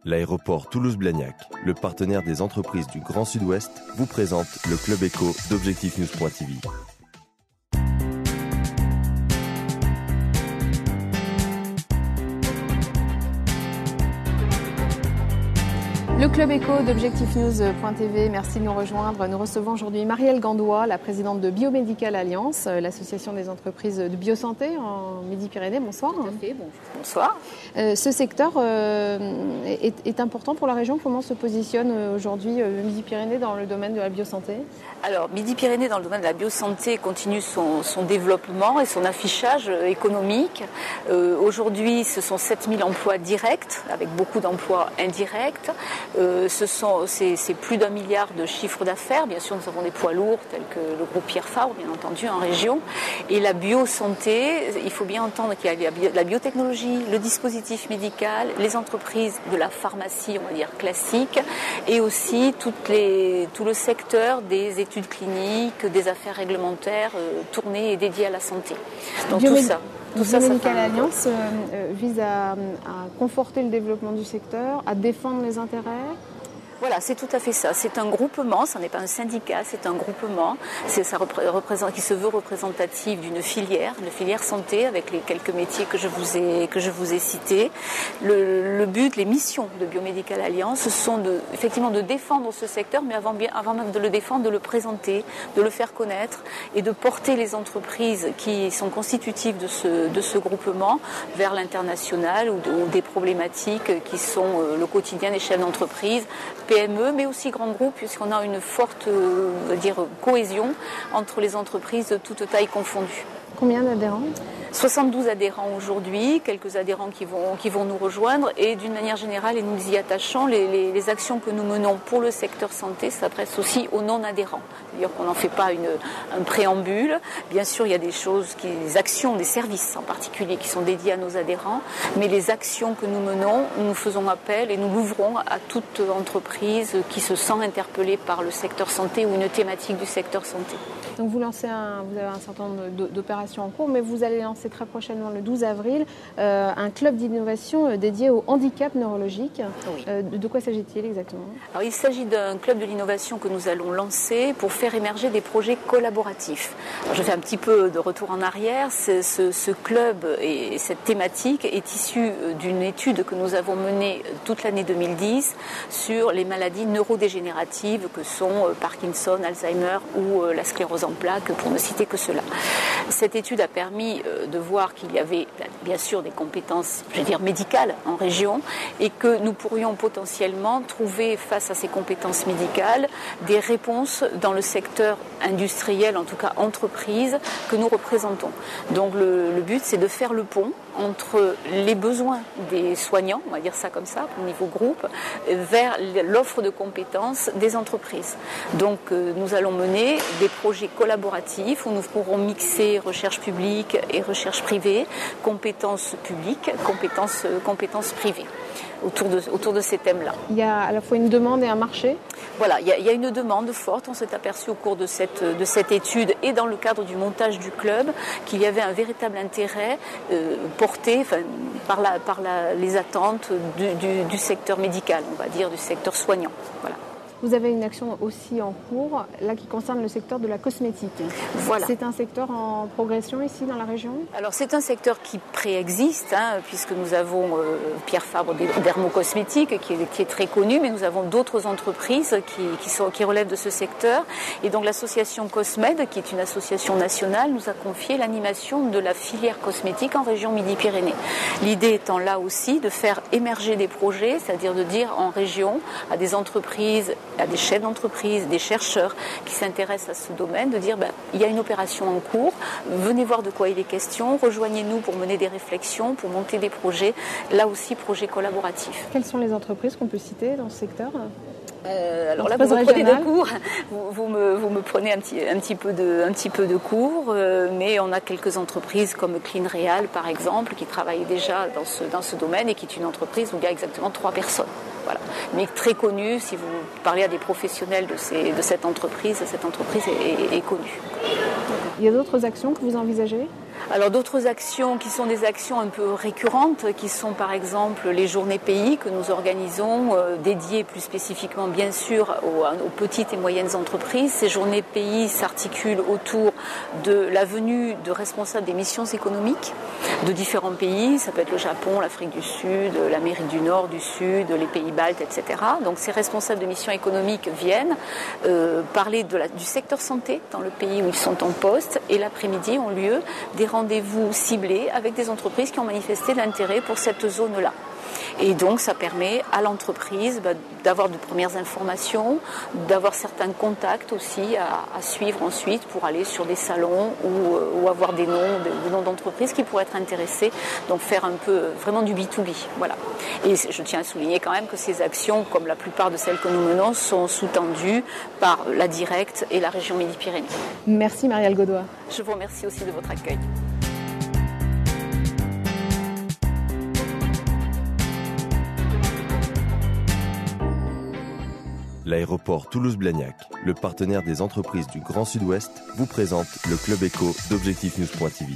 L'aéroport Toulouse-Blagnac, le partenaire des entreprises du Grand Sud-Ouest, vous présente le Club Éco d'Objectif-News.tv. Le Club Éco d'Objectif-News.tv, merci de nous rejoindre. Nous recevons aujourd'hui Marielle Gandois, la présidente de Biomédical Alliance, l'association des entreprises de biosanté en Midi-Pyrénées. Bonsoir. Tout à fait, bonsoir. Ce secteur est important pour la région. Comment se positionne aujourd'hui Midi-Pyrénées dans le domaine de la biosanté ? Alors, Midi-Pyrénées dans le domaine de la biosanté continue son développement et son affichage économique. Aujourd'hui, ce sont 7000 emplois directs, avec beaucoup d'emplois indirects. C'est plus d'1 milliard de chiffre d'affaires. Bien sûr, nous avons des poids lourds tels que le groupe Pierre Fabre, bien entendu, en région. Et la biosanté, il faut bien entendre qu'il y a la biotechnologie, le dispositif médical, les entreprises de la pharmacie, on va dire classique, et aussi tout le secteur des études cliniques, des affaires réglementaires tournées et dédiées à la santé. Donc tout ça. Biomédical Alliance vise à conforter le développement du secteur, à défendre les intérêts. Voilà, c'est tout à fait ça. C'est un groupement, ça n'est pas un syndicat, c'est un groupement qui se veut représentatif d'une filière santé avec les quelques métiers que je vous ai cités. Le but, les missions de Biomédical Alliance sont effectivement de défendre ce secteur, mais avant même de le défendre, de le présenter, de le faire connaître et de porter les entreprises qui sont constitutives de ce groupement vers l'international ou des problématiques qui sont le quotidien des chefs d'entreprise, PME, mais aussi grands groupes, puisqu'on a une forte cohésion entre les entreprises de toute taille confondue. Combien d'adhérents ? 72 adhérents aujourd'hui, quelques adhérents qui vont nous rejoindre, et d'une manière générale, et nous y attachons, les actions que nous menons pour le secteur santé s'adressent aussi aux non-adhérents. C'est-à-dire qu'on n'en fait pas un préambule. Bien sûr, il y a des actions, des services en particulier qui sont dédiés à nos adhérents, mais les actions que nous menons, nous faisons appel et nous l'ouvrons à toute entreprise qui se sent interpellée par le secteur santé ou une thématique du secteur santé. Donc vous avez un certain nombre d'opérations en cours, mais vous allez lancer très prochainement, le 12 avril, un club d'innovation dédié au handicap neurologique. Oui. De quoi s'agit-il exactement ? Alors, il s'agit d'un club de l'innovation que nous allons lancer pour faire émerger des projets collaboratifs. Alors, je fais un petit peu de retour en arrière. Ce club et cette thématique est issue d'une étude que nous avons menée toute l'année 2010 sur les maladies neurodégénératives que sont Parkinson, Alzheimer ou la sclérose en plaques, pour ne citer que cela. Cette étude a permis de voir qu'il y avait bien sûr des compétences, médicales en région, et que nous pourrions potentiellement trouver face à ces compétences médicales des réponses dans le secteur industriel, en tout cas entreprise, que nous représentons. Donc le but, c'est de faire le pont entre les besoins des soignants, on va dire ça comme ça, au niveau groupe, vers l'offre de compétences des entreprises. Donc nous allons mener des projets collaboratifs où nous pourrons mixer recherche publique et recherche privée, compétences publiques, compétences privées, autour de ces thèmes-là. Il y a à la fois une demande et un marché ? Voilà, il y a une demande forte. On s'est aperçu au cours de cette étude et dans le cadre du montage du club qu'il y avait un véritable intérêt porté par les attentes du secteur médical, on va dire, du secteur soignant. Voilà. Vous avez une action aussi en cours, là, qui concerne le secteur de la cosmétique. Voilà. C'est un secteur en progression ici dans la région ? Alors, c'est un secteur qui préexiste, puisque nous avons Pierre Fabre Dermocosmétique, qui est très connu, mais nous avons d'autres entreprises qui relèvent de ce secteur. Et donc, l'association Cosmed, qui est une association nationale, nous a confié l'animation de la filière cosmétique en région Midi-Pyrénées. L'idée étant là aussi de faire émerger des projets, c'est-à-dire de dire en région à des entreprises, à des chefs d'entreprise, des chercheurs qui s'intéressent à ce domaine, de dire il y a une opération en cours, venez voir de quoi il est question, rejoignez-nous pour mener des réflexions, pour monter des projets, là aussi projets collaboratifs. Quelles sont les entreprises qu'on peut citer dans ce secteur ? Alors là, vous me prenez de cours. Vous me prenez un petit peu de cours, mais on a quelques entreprises comme Clean Real, par exemple, qui travaillent déjà dans ce domaine et qui est une entreprise où il y a exactement 3 personnes. Voilà. Mais très connue, si vous parlez à des professionnels de cette entreprise est connue. Il y a d'autres actions que vous envisagez ? Alors d'autres actions qui sont des actions un peu récurrentes, qui sont par exemple les journées pays que nous organisons, dédiées plus spécifiquement bien sûr aux petites et moyennes entreprises. Ces journées pays s'articulent autour de la venue de responsables des missions économiques de différents pays. Ça peut être le Japon, l'Afrique du Sud, l'Amérique du Nord, du Sud, les pays baltes, etc. Donc ces responsables de missions économiques viennent parler du secteur santé dans le pays où ils sont en poste, et l'après-midi ont lieu des rendez-vous ciblés avec des entreprises qui ont manifesté l'intérêt pour cette zone-là. Et donc ça permet à l'entreprise d'avoir de premières informations, d'avoir certains contacts aussi à suivre ensuite pour aller sur des salons ou avoir des noms d'entreprises qui pourraient être intéressés, donc faire un peu vraiment du B2B. Voilà. Et je tiens à souligner quand même que ces actions, comme la plupart de celles que nous menons, sont sous-tendues par la Directe et la région Midi-Pyrénées. Merci Marielle Gaudois. Je vous remercie aussi de votre accueil. L'aéroport Toulouse-Blagnac, le partenaire des entreprises du Grand Sud-Ouest, vous présente le Club Éco d'Objectif News.tv.